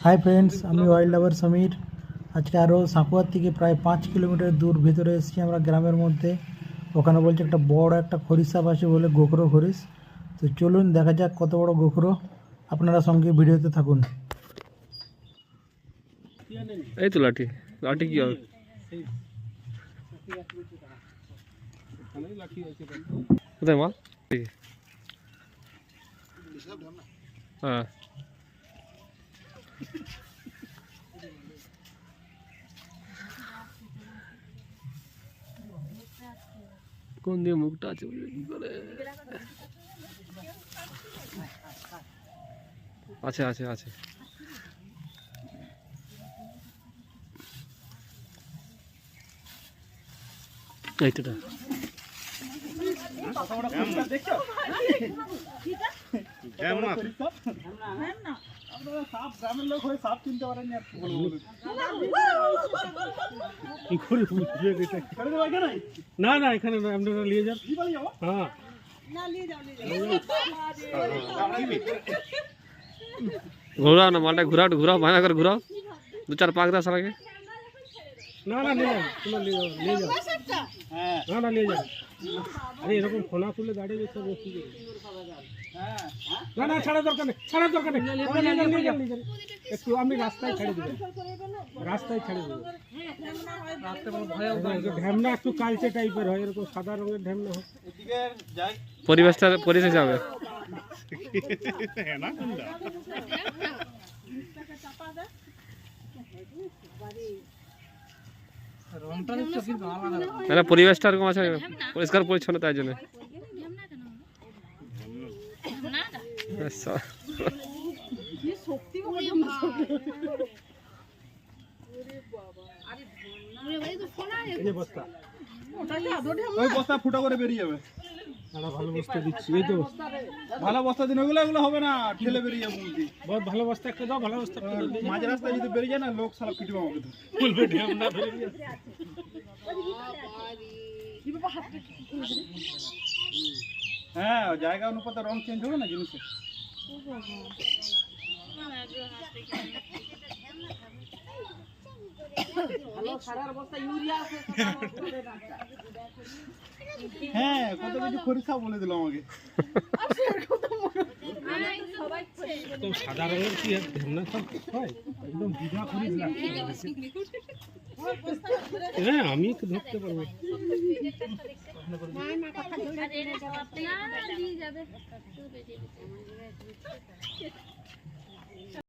Hi friends, আমি wild লাভার সমীর। আজকে আরও সাঁকুয়ার থেকে প্রায় 5 কিলোমিটার দূর ভিতরে এসেছি আমরা গ্রামের মধ্যে। ওখানে বলছে একটা বড় একটা খরিশ সাপ আছে বলে, গোখরো খরিশ। তো চলুন দেখা যাক কত বড় গোখরো। আপনারা সঙ্গে ভিডিওতে থাকুন। এই তো লাঠি লাঠি কি হবে? কোথায় মাল? হ্যাঁ, কোন দিয়ে মুখটা আছে কি করে? আছে আছে আছে। এইটা না না, এখানে আপনারা নিয়ে যান। হ্যাঁ, ঘোরাও না মালটা, ঘোরাও ঘোরাও, ভাঙা করে ঘোরাও, 2-4 পাক দাও সবাইকে। না না, নিয়ে যান, তোমরা নিয়ে যাও, নিয়ে যাও। না না, নিয়ে যাও। আরে এরকম ফোনা তুলে দাঁড়িয়ে গেছে। না না, ছাড়ার দরকার নেই, ছাড়ার দরকার নেই। একটু আপনি রাস্তায় ছেড়ে দেবেন, রাস্তায় ছেড়ে দেবেন। ঢ্যামনা একটু কালচে টাইপের হয়, এরকম সাদা রঙের ঢ্যামনা হয়। পরিবেশটা পরিবেশ যাবে। পরিবেশটা এরকম আছে, পরিষ্কার পরিচ্ছন্ন, তাই জন্য। বস্তা ফুটা করে বেরিয়ে যাবে। ভালো বস্তা দিচ্ছি, এই তো ভালো বস্তা দিন, ওগুলো এগুলো হবে না, ঠেলে বেরিয়ে যাবো। বহুত ভালো বস্তা একটা দাও, ভালো বস্তা একটা দাও। মাঝ রাস্তায় যদি বেরিয়ে যায় না, লোক সারা পিটবে আমাকে তো। বলবে ঢ্যামনা বেরিয়ে যাচ্ছে। হ্যাঁ, জায়গা অনুপাতে রং চেঞ্জ হবে না জিনিসের। হ্যাঁ, কত কিছু খরিসা বলে দিল আমাকে। সাদা রঙের কি ঢ্যামনা সব হয়, একদম বিঘা খরিস লাগছে। হ্যাঁ, আমি তো ধরতে পারবো।